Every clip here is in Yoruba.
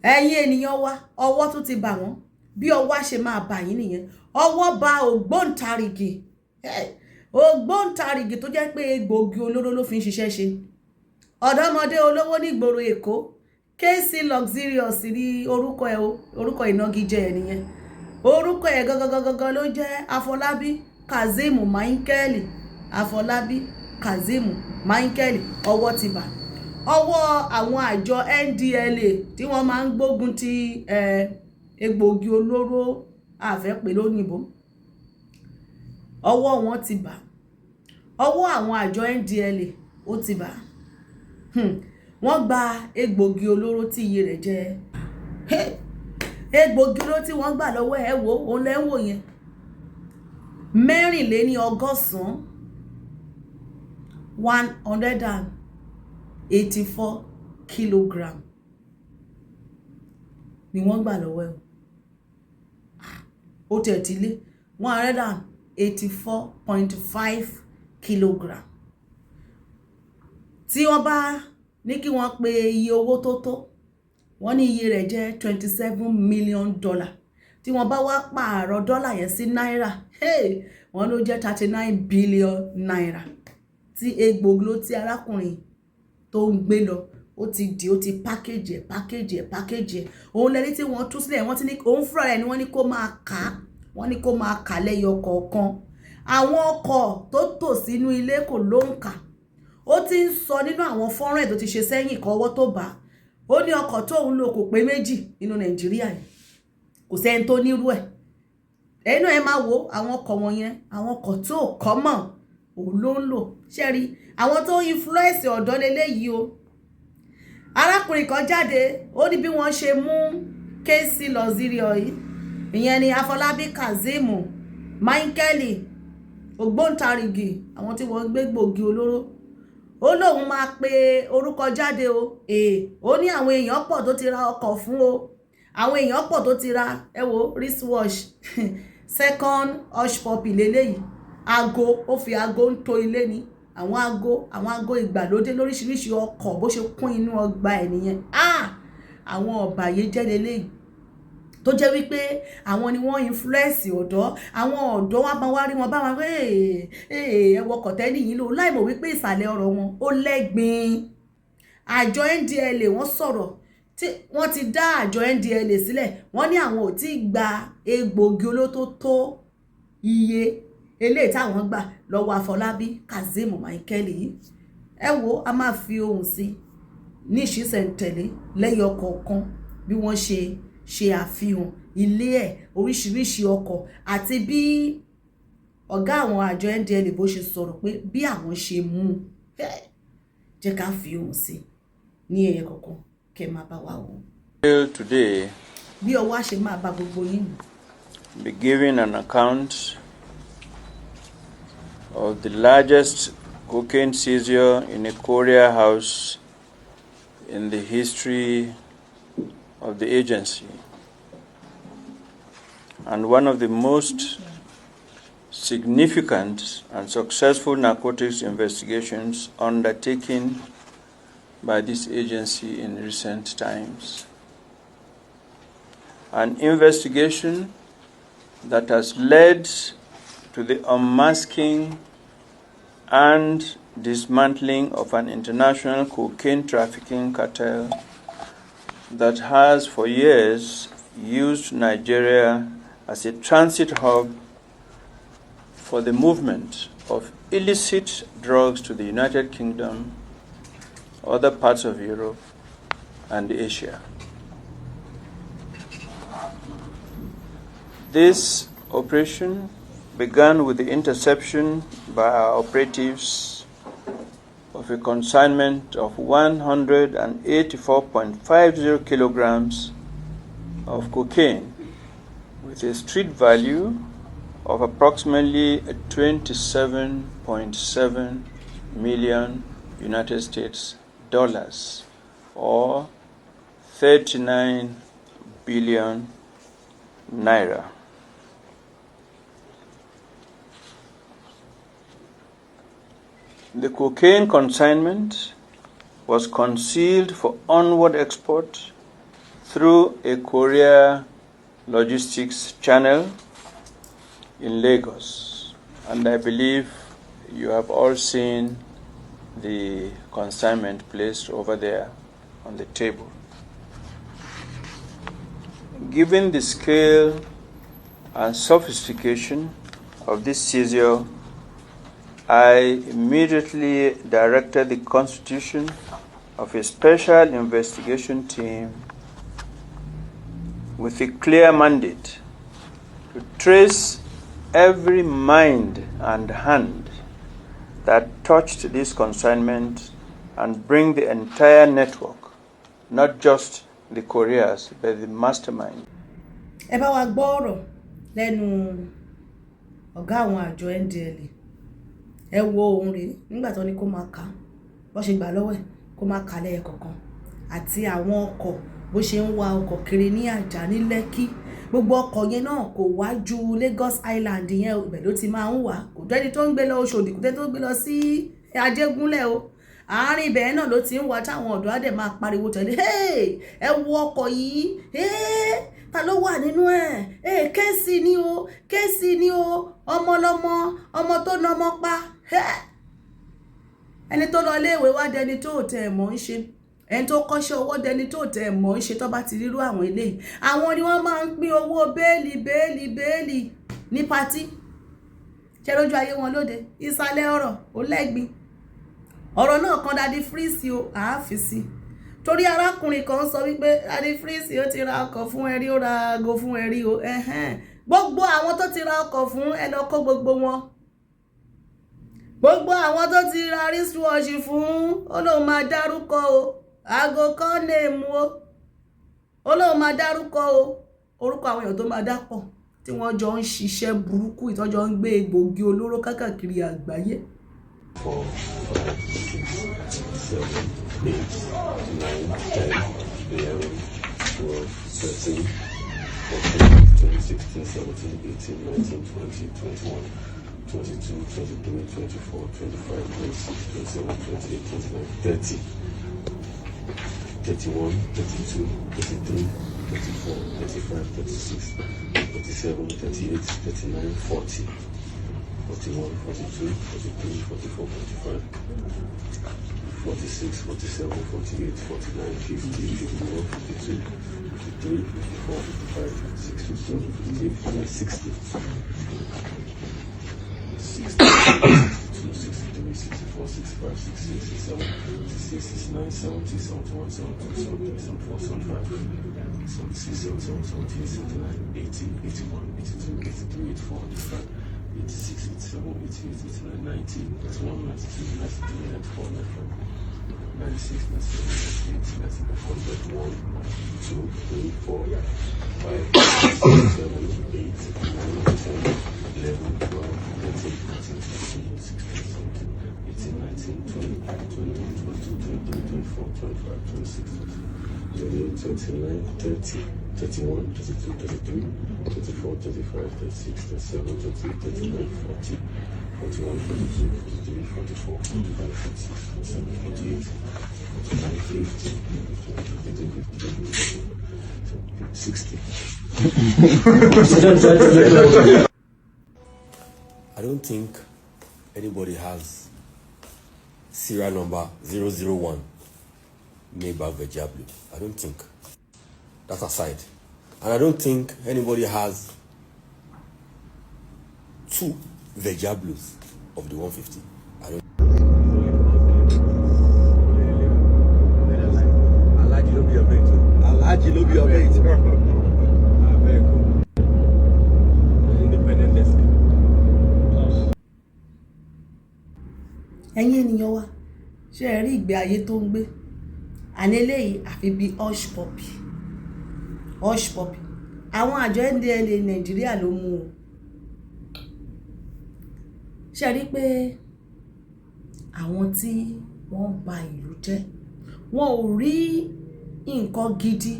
ẹ̀yin ènìyàn wa ọwọ́ tún ti bà wọ́n bí ọwọ́ ṣe máa bà yín nìyẹn ọwọ́ bà ògbóǹtarìgì ògbóǹtarìgì tó jẹ́ pé egbòogi olóró ló fi ń ṣiṣẹ́ ṣe ọ̀dọ́mọdé olówó nígboro Èkó KC Luxurious ní orúkọ ìnagijẹ ẹ̀ nìyẹn orúkọ ẹ̀ gangan ló jẹ́ Afolabi Kazeem Michael Afolabi Kazeem Michael ọwọ́ ti bà ọwọ́ àwọn àjọ NDLEA tí wọ́n máa ń gbógun ti egbòogi olóró àfẹ́pẹ́ lóyìnbó ọwọ́ wọn ti bà ọwọ́ àwọn àjọ NDLEA ó ti bà wọ́n gba egbòogi olóró tí iye rẹ̀ jẹ́ egbòogi olóró tí wọ́n gbà lọ́wọ́ ẹ̀ wò ó lẹ́wọ̀ yẹn 184 kilogram ni wọ́n gbà lọ́wọ́ ẹ̀ ó tẹ̀ tí lé 184.5 kilogram tí wọ́n bá ní kí wọ́n pe iye owó tó tó wọ́n ní iye rẹ̀ jẹ́ $27 million tí wọ́n bá wá pààrọ̀ dọ́là yẹn sí náírà wọ́n ló jẹ́ 39 billion naira tí egbòogi ló tí arákùnrin tó ń gbé lọ ó ti package ẹ̀ òun lẹ́ni tí wọ́n tú sílẹ̀ wọ́n ti ní òun fúnra rẹ̀ ni wọ́n ní kó máa kà lẹ́yọ kọ̀ọ̀kan àwọn ọkọ̀ tó tò sínú ilé kò lóǹkà ó ti ń sọ nínú àwọn fọ́nrán ẹ̀ tó ti ṣe sẹ́yìn kọ́wọ́ tó bá ó ní ọkọ̀ tó ń lò kò pé méjì nínú Nàìjíríà yìí kò sẹ́ni tó nírú ẹ̀ ẹnu ẹ máa wo àwọn ọkọ̀ wọ̀nyẹn àwọn ọkọ̀ tó kọ́ mọ̀ òun ló ń lò ṣẹ́rí àwọn tó influence ọ̀dọ́ leléyìí o arákùnrin kan jáde ó ní bí wọ́n ṣe mú KC Luxurious yìí ìyẹn ni Afolabi Kazeem Michael Ogbontarigi àwọn tí wọ́n gbé gbòógì olóró ó lóun máa pe orúkọ jáde o ó ní àwọn èèyàn pọ̀ tó ti ra ọkọ̀ fún o àwọn èèyàn pọ̀ tó ti ra wristwatch second hush puppy leléyìí aago ó fi aago ń to ilé ni àwọn aago ìgbàlódé lóríṣiríṣi ọkọ̀ bó ṣe kún inú ọgbà ẹ̀ nìyẹn àwọn ọ̀bàyéjẹ́ leléyìí tó jẹ́ wípé àwọn ni wọ́n influence ọ̀dọ́ àwọn ọ̀dọ́ wa máa wá rí wọn bá wọn pé ẹwọ kọ̀tẹ́lì yìí lò láìmọ̀ wípé ìsàlẹ̀ ọ̀rọ̀ wọn ó lẹ́gbin àjọ NDLEA wọ́n sọ̀rọ̀ tí wọ́n ti dá àjọ NDLEA sílẹ̀ wọ́n ní àwọn ò tí gba egbòogi olóró tó iye eléyìí táwọn gbà lọ́wọ́ Afolabi Kazeem Michael yìí ẹ wo a máa fi ohùn sí ní ìṣísẹ̀ntẹ̀lé lẹ́yọ kọ̀ọ̀kan bí wọ́n ṣe àfihàn ilé ẹ̀ oríṣiríṣi ọkọ̀ àti bí ọ̀gá àwọn àjọ NDLEA bó ṣe sọ̀rọ̀ pé bí àwọn ṣe mú jẹ́ ká fi ohùn sí ní ẹyẹ kọ̀ọ̀kan kẹ́ máa bá wa wò. Today, bí ọwọ́ ṣe máa bá gbogbo yín. Be giving an account of the largest cocaine seizure in a courier house in the history of the agency, and one of the most significant and successful narcotics investigations undertaken by this agency in recent times. An investigation that has led to the unmasking and dismantling of an international cocaine trafficking cartel that has for years used Nigeria as a transit hub for the movement of illicit drugs to the United Kingdom, other parts of Europe, and Asia. This operation began with the interception by our operatives of a consignment of 184.50 kilograms of cocaine with a street value of approximately 27.7 million United States dollars, or 39 billion naira. The cocaine consignment was concealed for onward export through a courier logistics channel in Lagos. And I believe you have all seen the consignment placed over there on the table. Given the scale and sophistication of this seizure, I immediately directed the constitution of a special investigation team with a clear mandate to trace every mind and hand that touched this consignment and bring the entire network, not just the couriers, but the mastermind. Ẹ bá wa gbọ́ ọ̀rọ̀ lẹ́nu ọ̀gá àwọn àjọ NDLEA. Ẹ wo ohun rẹ̀ nígbà tó ní kó máa kà bó ṣe gbà lọ́wọ́ ẹ̀ kó máa kà lẹ́yẹ kọ̀ọ̀kan àti àwọn ọkọ̀ bó ṣe ń wa ọkọ̀ kiri ní Àjà ní Lẹ́kì. Gbogbo ọkọ̀ yẹn náà kò wá ju Lagos Island yẹn ibẹ̀ ló ti máa ń wà. Kò tẹ́ni tó ń gbé lọ Òṣòdì, kò tẹ́ni tó ń gbé lọ sí Ajégúnlẹ̀ o. Àárín ibẹ̀ náà ló ti ń wá táwọn ọ̀dọ́ á dẹ̀ máa pariwo tẹ̀lé, ẹ wo ọkọ̀ yìí, ta ló wà nínú ẹ̀, kéèsì ni o, kéèsì ni o, ọmọ lọmọ, ọmọ tó na ọmọ pa. Ẹni tó lọ iléèwé wá dẹni tó tẹ̀ mọ́ ń ṣe, ẹni tó kọ́ṣẹ́ owó dẹni tó tẹ̀ mọ́ ń ṣe. Tó bá ti rírú àwọn eléyìí, àwọn ni wọ́n máa ń pín owó bẹ́ẹ̀lì ní patí. Ṣé lójú ayé wọn lóde? Ìsàlẹ̀ ọ̀rọ̀ ó lẹ́gbin. Ọ̀rọ̀ náà kan Daddy Freeze o, àáfi sí. Torí arákùnrin kan sọ wípé Daddy Freeze ó ti ra ọkọ̀ fún ẹrí, ó ra aago fún ẹrí o. Gbogbo àwọn tó ti ra ọkọ̀ fún ẹ lọ kó gbogbo wọn. Gbogbo àwọn tó ti ra wristwatch fún, ó lóun máa dárúkọ o. Aago kan lè mú o. Ó lóun máa dárúkọ o. Orúkọ àwọn èèyàn tó máa dápọ̀ tí wọ́n jọ ń ṣiṣẹ́ burúkú, ìtọ́jọ́ ń gbé egbògi olóró káàkiri àgbáyé. 4, 5, 6, 7, 8, 9, 10, 11, 12, 13, 14, 15, 16, 17, 18, 19, 20, 21, 22, 23, 24, 25, 26, 27, 28, 29, 30, 31, 32, 33, 34, 35, 36, 37, 38, 39, 40. 41, 42, 43, 44, 45, 46, 47, 48, 49, 50, 51, 52, 53, 54, 55, 56, 57, 58, 59, 60. 62, 63, 64, 65, 66, 67, 66, 69, 70, 71, 72, 73, 74, 75, 76, 77, 78, 79, 80, 81, 82, 83, 84, 85, 86, 87, 88, 89, 90, 91, 92, 93, 94, 95, 96, 97, 98, 99, 101, 2, 3, 4, 5, 6, 7, 8, 9, 10, 11, 12, 13, 14, 15, 16, 17, 18, 19, 20, 21, 22, 23, 24, 25, 26, 28, 29, 30, 31, 32, 33, 34, 35, 36, 37, 38, 39, 40, 41, 42, 43, 44, 45, 46, 47, 48, 49, 50, 52, 53, 60. I don't think anybody has serial number 001 Maybach Vejablu. I don't think. That aside. And I don't think anybody has 2 Vejablus of the 150. I don't. Alaji ló bí ọbẹ̀ ètò. Alaji ló bí ọbẹ̀ ètò. Independent desk. Ẹ̀yin ènìyàn wa, ṣé ẹ rí ìgbé ayé tó ń gbé? Àní eléyìí àfi bí hush puppy. Hush puppy. Àwọn àjọ NDLEA Nàìjíríà ló mú o. Ṣé rí pé àwọn tí wọ́n bà ìlú jẹ́, wọn ò rí nǹkan gidi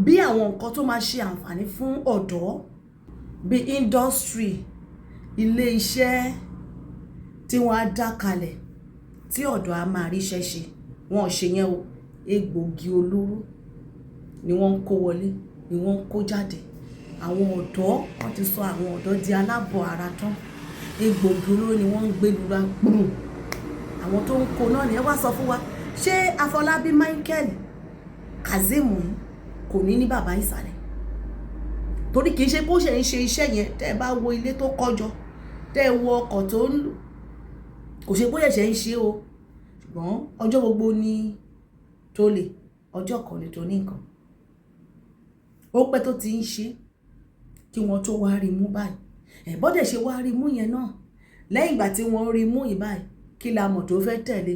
bí àwọn nǹkan tó máa ṣe àǹfààní fún ọ̀dọ́, bí industry, ilé iṣẹ́ tí wọ́n á dá kalẹ̀ tí ọ̀dọ́ á máa ríṣẹ́ ṣe. Wọn ò ṣe yẹn o. Egbògi olóró ni wọ́n ń kó wọlé ni wọ́n ń kó jáde. Àwọn ọ̀dọ́ wọ́n ti sọ àwọn ọ̀dọ́ di alábọ̀ ara tán. Egbògi olóró ni wọ́n ń gbé lura gbùrù. Àwọn tó ń kó náà ni ẹ wá sọ fún wa, ṣé Afolabi Michael Kazeem kò ní bàbá ìsàlẹ̀? Torí kìí ṣe bó ṣe ń ṣe iṣẹ́ yẹn, tẹ́ ẹ bá wo ilé tó kọ́jọ, tẹ́ ẹ wo ọkọ̀ tó ń lò, kò ṣe bóyá ṣe ń ṣe o, ṣùgbọ́n ọjọ́ gbogbo ni tó lè, ọjọ́ kan ni tó ní nǹkan. Ó pẹ́ tó ti ń ṣe kí wọ́n tó wá rí mú báyìí. Bọ́dẹ̀ ṣe wá rí mú yẹn náà, lẹ́yìn ìgbà tí wọ́n rí mú yìí báyìí, kí la mọ̀ tó fẹ́ tẹ̀lé?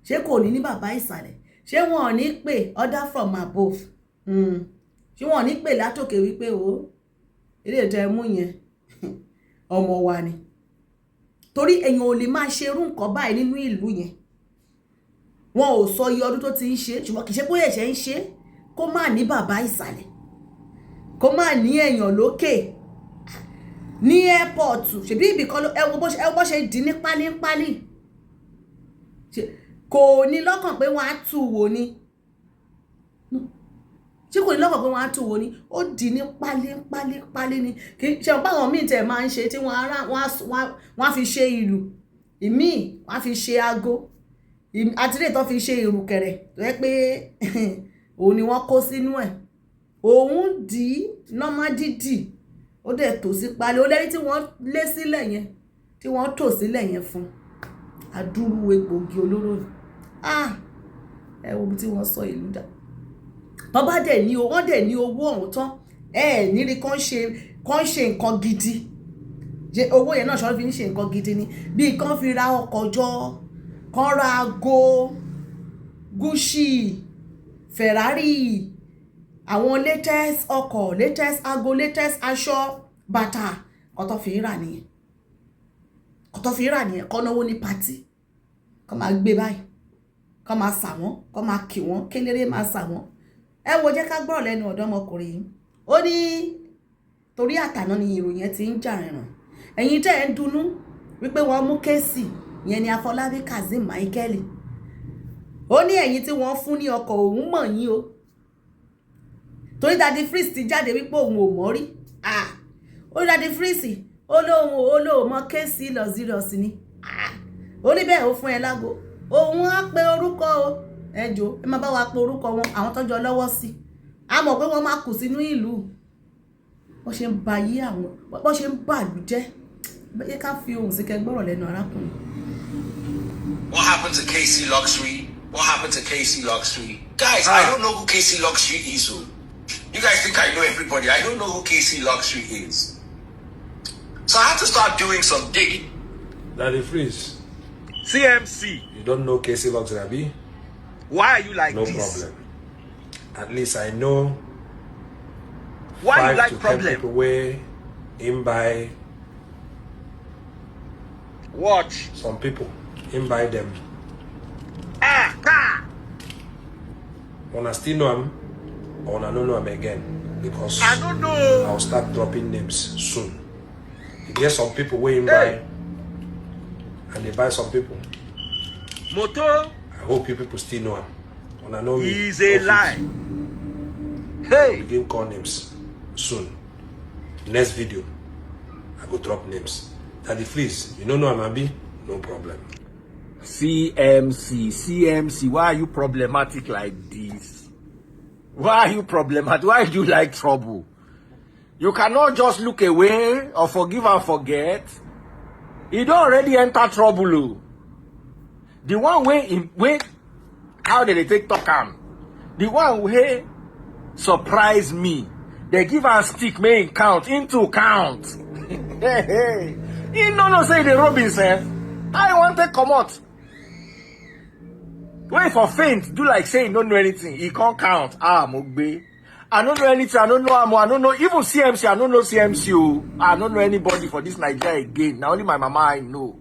Ṣé kò ní bàbá ìsàlẹ̀? Ṣé wọn ò ní pè order from above? Ṣé wọn ò ní pè látòkè wípé o ilé ìtẹ́ mú yẹn ọmọ wa ni? Torí èèyàn ò lè máa ṣe irú nǹkan báyìí nínú ìlú yẹn. Wọn ò sọ iye ọdún tó ti ń ṣe, ṣùgbọ́n kì í ṣe bóyá ẹ̀ṣẹ̀ ń ṣe kó má ní bàbá ìsàlẹ̀, kó má ní èèyàn lókè ní airport. Ṣebí ibì kan ẹ wo bó ṣe dì ní pálípálí. Kò ní lọ́kàn pé wọ́n á tú wò ni. Ṣé kò ní lọ́kàn pé wọ́n á tú wò ni? Ó dì ní pálípálí ni. Kì í ṣe ọ̀pá àwọn míì tẹ̀ máa ń ṣe tí wọ́n á fi ṣe ìlú, ìmíì wọ́n á fi ṣe aago, àtìlé tó fi ṣe ìrùkẹ̀rẹ̀ tó yẹ pé òun ni wọ́n kó sínú ẹ̀. Òun dì í nọ́mà dídì, ó dẹ̀ tò sí pálí. Ó lẹ́yìn tí wọ́n lé sílẹ̀ yẹn, tí wọ́n tò sílẹ̀ yẹn fún adúrú egbògi olóró ni. Ẹ wo bí tí wọ́n sọ ìlú dà. Wọ́n bá dẹ̀ ní wọ́n dẹ̀ ní owó ọ̀hún tán, nírí kán ṣe nǹkan gidi. Owó yẹn náà ṣọ́ fi ń ṣe nǹkan gidi ni. Bí kán fi ra ọkọ̀ jọ, kán ra aago, Gucci, Ferrari, àwọn latest ọkọ̀, latest aago, latest aṣọ, bàtà, ọ̀tọ̀ fi rà nìyẹn. Ọ̀tọ̀ fi rà nìyẹn. Kán náwó ní pàtì, kán máa gbé báyìí, kán máa sà wọ́n, kán máa kì wọ́n, kéléré máa sà wọ́n. Ẹ wo jẹ́ ká gbọ́rọ̀ lẹ́nu ọ̀dọ́mọkùnrin yìí. Ó ní torí àtàná ni ìròyìn yẹn ti ń jà rìnrìn. Ẹ̀yin tẹ́ ẹ̀ ń dunú wípé wọ́n mú kéèsì yẹn ni Afolabi Kazeem Michael. Ó ní ẹ̀yin tí wọ́n fún ní ọkọ̀ òun mọ̀ yín o. Torí Daddy Freeze ti jáde wípé òun ò mọ̀ rí. Ó ní Daddy Freeze olóhùn mọ kéèsì lọ zírọ̀sì ni. Ó ní bẹ́ẹ̀ ó fún ẹ lágo. Òun á pe orúkọ o. Ẹjọ́ ẹ máa bá wa pe orúkọ wọn, àwọn tọ́jọ́ lọ́wọ́ sí. A mọ̀ pé wọ́n máa kù sínú ìlú. Wọ́n ṣe ń ba yí àwọn, wọ́n ṣe ń bàlú jẹ́. Bẹ́ẹ̀ ká fi ohùn sí kẹgbọ́rọ̀ lẹ́nu arákùnrin. What happened to KC Luxury? What happened to KC Luxury? Guys, I don't know who KC Luxury is. You guys think I know everybody. I don't know who KC Luxury is. So I had to start doing some digging. Daddy Freeze. CMC. You don't know KC Luxury, Abi? Why are you like No this? problem. At least I know. Why you 5 like to 10 problem? people where him buy Watch. some people. Him buy them. Wanna still know him, or wanna don't know him again? Because I don't know. I'll start dropping names soon. You get some people where him buy, and they buy some people. Moto I hope you people still know him. Wanna know me? is a lie. Hey. Begin call names soon. Next video, I go drop names. Daddy Freeze, you don't know I'm Abi? No problem. CMC, why are you problematic like this? Why are you problematic? Why do you like trouble? You cannot just look away or forgive and forget. You don't already enter trouble. The one way, how did they take talk am? The one way surprise me. They give a stick, may count into count. Hey. He no say the rob himself. I want to come out. Wait for faint, do like say he don't know anything. He can't count. Mogbe. I don't know anything. I don't know Amo. I don't know even CMC. I don't know CMC. I don't know anybody for this Nigeria again. Now only my mama I know.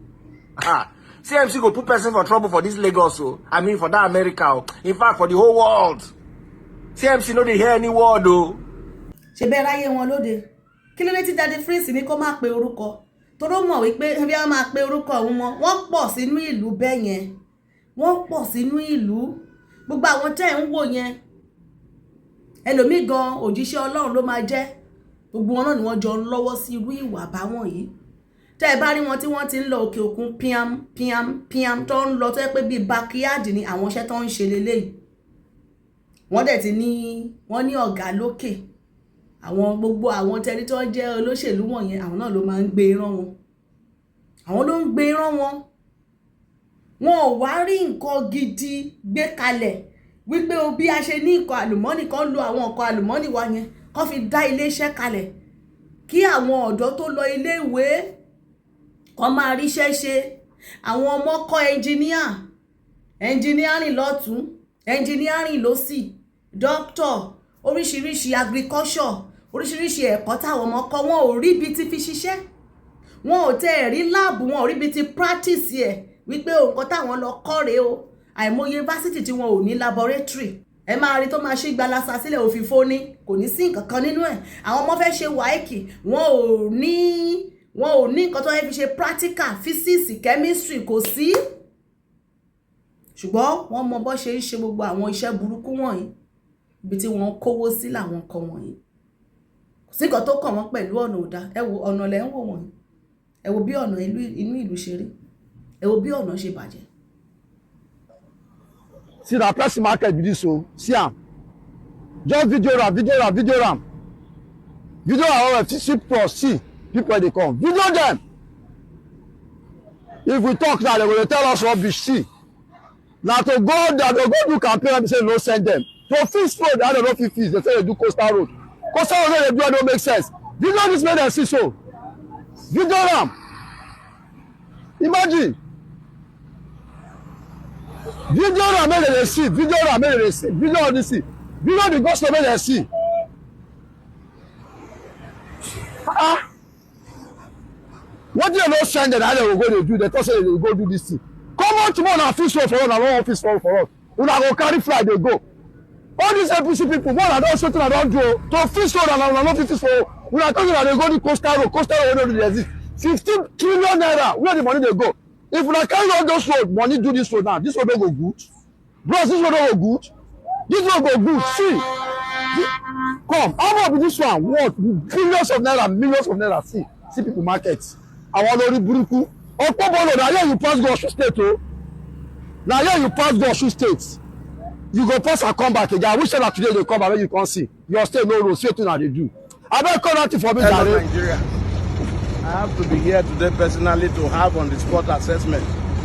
CMC go put person for trouble for this Lagos. I mean for that America. In fact, for the whole world. CMC no dey hear any word o. Ṣé bẹ́ẹ̀ ráyé wọn lóde. Kí ló dé tí Daddy Freeze ní kó má pe orúkọ? Toro mọ̀ wípé bí wọ́n máa pe orúkọ òun mọ́, wọ́n pọ̀ sínú ìlú bẹ́ẹ̀ yẹn. Wọ́n pọ̀ sínú ìlú. Gbogbo àwọn tẹ́ ń wò yẹn. ẹlòmíì gan òjíṣẹ́ Ọlọ́run ló máa jẹ́, gbogbo wọn náà ni wọ́n jọ ń lọ́wọ́ sí irú ìwà báwọn yìí. Tẹ́ ẹ bá rí wọn tí wọ́n ti ń lọ òkè òkun píam tó ń lọ tó yẹ pé bíi backyard ni àwọn iṣẹ́ tó ń ṣe leléyìí. Wọ́n dẹ̀ ti ní wọ́n ní ọ̀gá lókè, àwọn gbogbo àwọn tẹni tó ń jẹ́ olóṣèlú wọ̀nyẹn àwọn náà ló máa ń gbé rán wọn, àwọn ló ń gbé rán wọn. Wọn ò wá rí nǹkan gidi gbé kalẹ̀ wípé o bí a ṣe ní nǹkan àlùmọ́nì kan lo àwọn nǹkan àlùmọ́nì wa yẹn kó fi dá iléeṣẹ́ kalẹ̀ kí àwọn ọ̀dọ́ tó lọ ilé ìwé kó máa ríṣẹ́ ṣe. Àwọn ọmọ kọ́ engineering lọ́tún, engineering lósì, doctor, oríṣiríṣi agriculture, oríṣiríṣi ẹ̀kọ́ táwọn ọmọ kọ́, wọn ò rí ibi tí fi ṣiṣẹ́, wọn ò tẹ́ rí láàbù, wọn ò rí ibi tí practice ẹ̀ wípé nǹkan táwọn lọ kọ́ rèé o. Àìmọye yunifásitì tí wọn ò ní laboratory, ẹ máa rí tó máa ṣí gbalasa sílẹ̀ òfìfo ní, kò ní sí nǹkan kan nínú ẹ̀. Àwọn ọmọ fẹ́ ṣe wáìkì, wọn ò ní nǹkan tó fẹ́ fi ṣe practical, physics, chemistry, kò sí. Ṣùgbọ́n wọ́n mọ bó ṣe ń ṣe gbogbo àwọn iṣẹ́ burúkú wọ̀nyí, ibi tí wọ́n kówó sí làwọn kan wọ̀nyí. Kò sí nǹkan tó kàn wọ́n pẹ̀lú ọ̀nà òdá. Ẹ wo ọ̀nà lẹ́ ń wò wọ̀nyí, ẹ wo bí ọ̀nà inú ìlú ṣe rí, ẹ wo bí ọ̀nà ṣe bàjẹ́. See that person market be this, so see am. Just video ram. Video our FCC plus see people they come. Video them. If we talk now, they will tell us rubbish. See. Now to go there, they go do campaign and say no send them. To fix road, I don't know if it fix. They say they do coastal road. Coastal road they do don't make sense. Video this made them see so. Video ram. Imagine. Video ram make them see. Video ram make them see. Video on this see. Video the gospel make them see. What do you know send them? How they will go to do? They thought say they will go do this thing. Come on tomorrow and fish for us. I want fish for us. Una go carry fly they go. All these APC people, one I don't show to I don't do to fish for and I not fish for. Una talking that they go to coastal road. Coastal road don't exist. 15 trillion naira. Where the money they go? If una carry all those road, money do this road now. This road don't go good. Bros, this road don't go good. This road go good. See. Come, how much be this one? What? Billions of naira, millions of naira. See people markets. I want to buruku. Okpobolo, now here you pass go Osun State, oh. Now here you pass go Osun State. You go pass and come back again. I wish that today they come back when you can't see. Your state no road, see what they do. I don't call nothing for me. Hello, Nigeria. I have to be here today personally to have on the spot assessment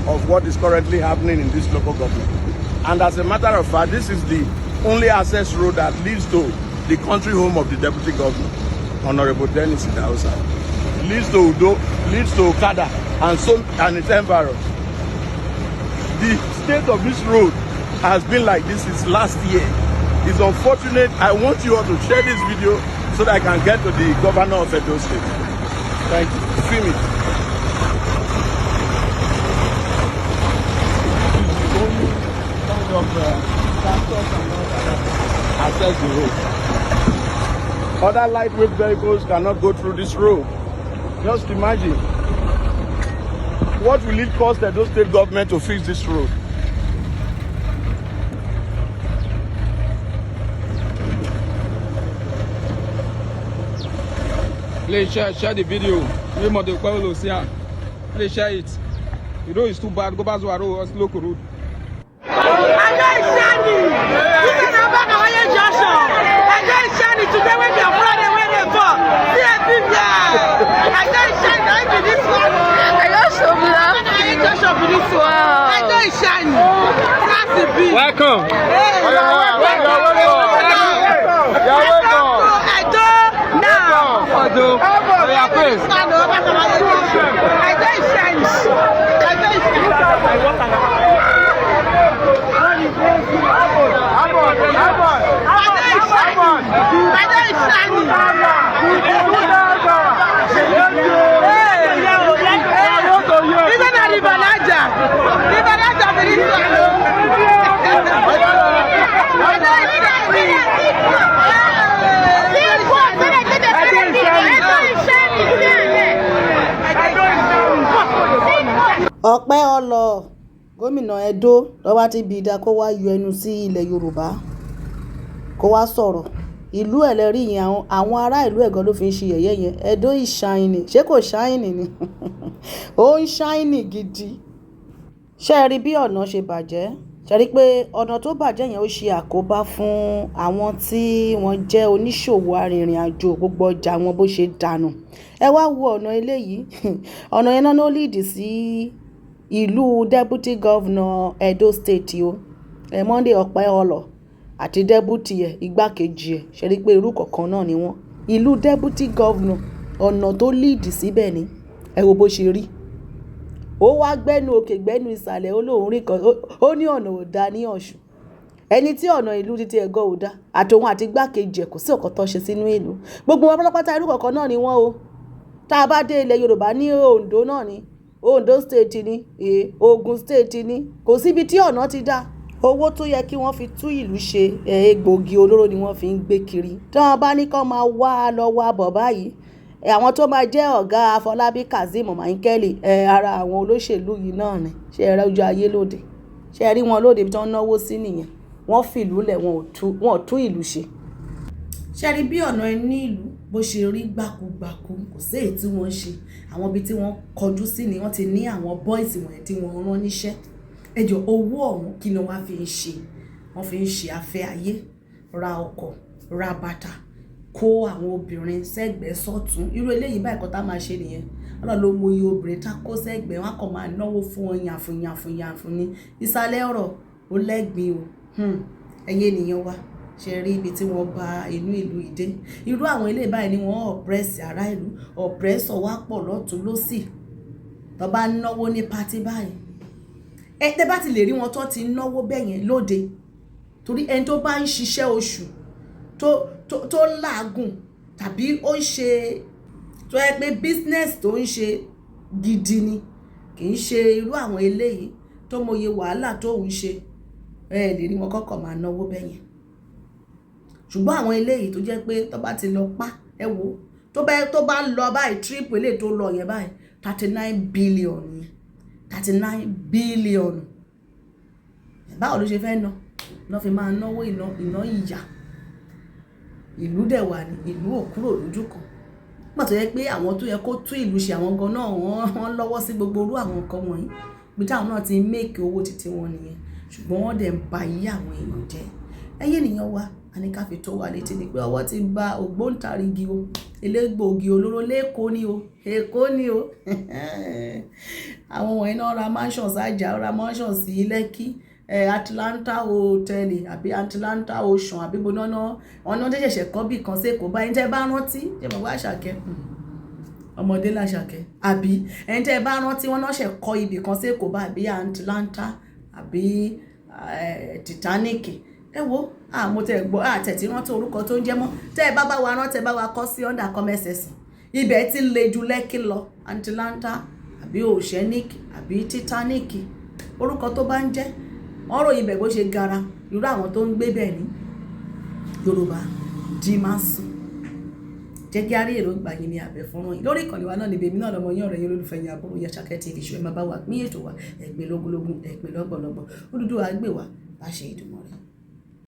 of what is currently happening in this local government. And as a matter of fact, this is the only access road that leads to the country home of the deputy governor, Honorable Dennis Idausa. Leads to Udo, leads to Okada, and its environs. The state of this road has been like this since last year. It's unfortunate. I want you all to share this video so that I can get to the governor of Edo State. Thank you. Film it. Access the road. Other lightweight vehicles cannot go through this road. Just imagine. What will it cost the Edo State government to fix this road? Please share the video. Please share it. The road is too bad. Go back to our road, local road. Today when your brother went there for I don't shine, I be this one. I don't show me that. I don't show me this one. I don't shine. That's the beat. Welcome. Hey, you're welcome. I don't now. I do. I don't shine. I don't Ọpẹ́ ọlọ gómìnà Ẹdó lọ́wọ́ ti bí ìdá kó wá yọ ẹnu sí ilẹ̀ Yorùbá kó wá sọ̀rọ̀ ìlú ẹ̀ lẹ́rí yẹn àwọn ará ìlú ẹ̀ gan ló fi ń ṣe yẹ̀yẹ́ yẹn. Edo is shining, ṣé kò shining ni? Ó ń shining gidi. Ṣé ẹ rí bí ọ̀nà ṣe bàjẹ́? Ṣé ẹ rí pé ọ̀nà tó bàjẹ́ yẹn ó ṣe àkóbá fún àwọn tí wọ́n jẹ́ oníṣòwò arìnrìn àjò, gbogbo ọjà wọn bó ṣe dànù. Ẹ wá wo ọ̀nà eléyìí. Ọ̀nà yẹn náà ló lead sí ìlú deputy governor Edo State o. Monday Ọpẹ́ọlọ àti deputy ẹ̀ igbákejì ẹ̀. Ṣé ẹ rí pé irú kọ̀ọ̀kan náà ni wọ́n. Ìlú deputy governor ọ̀nà tó lead síbẹ̀ ni. Ẹ wo bó ṣe rí. Ó wá gbẹ́nu òkè gbẹ́nu ìsàlẹ̀ olóhùn rí kan ó ní ọ̀nà ò dá ní Ọ̀ṣun. Ẹni tí ọ̀nà ìlú títí ẹ̀gọ́ ò dá àtòun àti igbákejì ẹ̀ kò sí ọ̀kan tó ṣe sínú ìlú. Gbogbo wọn pátápátá irú kọ̀ọ̀kan náà ni wọ́n o. Tá a bá dé ilẹ̀ Yorùbá ní Ondo náà ni, Ondo State ni, Ogun State ni, kò síbi tí ọ̀nà ti dá. Owó tó yẹ kí wọ́n fi tú ìlú ṣe egbògi olóró ni wọ́n fi ń gbé kiri. Tí wọ́n bá ní kán máa wá lọ wá bọ̀ báyìí, àwọn tó máa jẹ́ ọ̀gá Afolabi Kazeem ara àwọn olóṣèlú yìí náà ni. Ṣé ẹ rẹ́ ojú ayé lóde? Ṣé ẹ rí wọn lóde bí wọ́n náwó sí nìyẹn? Wọ́n fìlú lẹ̀ wọn ò tú ìlú ṣe. Ṣé ẹ rí bí ọ̀nà ẹni ìlú bó ṣe rí gbàkúgbàkú? Kò sí èyí tí wọ́n ṣe. Àwọn ibi tí wọ́n kọjú sí ni wọ́n ti ní àwọn boys wọ̀nyí tí wọ́n rán níṣẹ́. Ẹjọ́ owó ọ̀hún kí ni wọ́n fi ń ṣe? Wọ́n fi ń ṣe afẹ́ ayé, ra ọkọ̀, ra bàtà, kó àwọn obìnrin sẹ́gbẹ̀ẹ́ sọ́tún. Irú eléyìí báyìí kan tá máa ṣe nìyẹn. Ọlọ́run ló mọ iye obìnrin tá kó sẹ́gbẹ̀ẹ́, wọn kàn máa náwó fún wọn yànfùn ní ìsàlẹ̀ ọ̀rọ̀ ó lẹ́gbìn o. Ẹ̀yin ènìyàn wa, ṣe rí ibi tí wọ́n bá inú ìlú ìdé. Irú àwọn eléyìí báyìí ni wọ́n oppress ará ìlú. Oppressor wá pọ̀ lọ́tún lósì. Tó bá náwó ní party báyìí, tẹ́ bá ti lè rí wọn tó ti náwó bẹ́yẹn lóde. Torí ẹni tó bá ń ṣiṣẹ́ oṣù tó láàgùn tàbí ó ń ṣe tó yẹ pé business tó ń ṣe gidi ni, kì í ṣe irú àwọn eléyìí tó mọye wàhálà tó ń ṣe. Lè rí wọn kọ́kọ́ máa náwó bẹ́yẹn. Ṣùgbọ́n àwọn eléyìí tó jẹ́ pé tó bá ti lọ pa ẹ wo tó bá lọ báyìí trip eléyìí tó lọ yẹn báyìí 39 billion yẹn 39 billion. Báwo ló ṣe fẹ́ ná? Lọ́ fi máa náwó iná ìyà. Ìlú dẹ̀ wà ní ìlú ò kúrò lójú kan. Nígbà tó yẹ pé àwọn tó yẹ kó tú ìlú ṣe àwọn gan náà wọ́n lọ́wọ́ sí gbogbo orú àwọn nǹkan wọ̀nyí. Bí táwọn náà ti make owó títí wọn nìyẹn. Ṣùgbọ́n wọ́n dẹ̀ ń ba iye àwọn èèyàn jẹ́. Ẹ̀yin ènìyàn wa, a ní ká fi tó wa létí ni pé ọwọ́ ti bá Ogbontarigi o, elégbòogi olóró lÉkòó ni o, Èkó ni o. Àwọn wọ̀nyí náà ra mansion sájà, ra mansion sí Lẹ́kí, Atlanta Hotel àbí Atlanta Ocean àbí bonana wọn náà ṣẹ̀ṣẹ̀ kọ́ bí kan sí Èkó báyìí. Tẹ́ bá rántí ṣe mọ̀ wá Àṣàkẹ́ ọmọdé l'Àṣàkẹ́ àbí ẹni tẹ́ bá rántí wọn náà ṣẹ̀ kọ́ ibì kan sí Èkó báyìí àbí Atlanta àbí Titanic. Ẹ wo mo tẹ́ gbọ́ àtẹ̀tí rántí orúkọ tó ń jẹ́ mọ́. Tẹ́ bá wa rántí bá wa kọ́ sí under comment section. Ibẹ̀ ti le ju Lẹ́kí lọ, Atlanta àbí Oceanic àbí Titanic. Orúkọ tó bá ń jẹ́ wọ́n ròyìn ibẹ̀ bó ṣe gara. Irú àwọn tó ń gbé bẹ̀ ní Yorùbá jí máa sùn. Jẹ́ kí á rí èròǹgbà yìí ní abẹ́ fọ́nrán yìí lórí ìkànnì wa náà níbi èmi náà lọmọ yín ọ̀rẹ́ yín olólùfẹ́ yín àbúrò yín Àṣàkẹ́ TV show. Ẹ máa bá wa pín ètò wa, ẹ̀pẹ̀ lógúnlógún, ẹ̀pẹ̀ lọ́gbọ̀lọ́gbọ̀. Odùduwà gbè wá bá ṣe Ìdùmarè.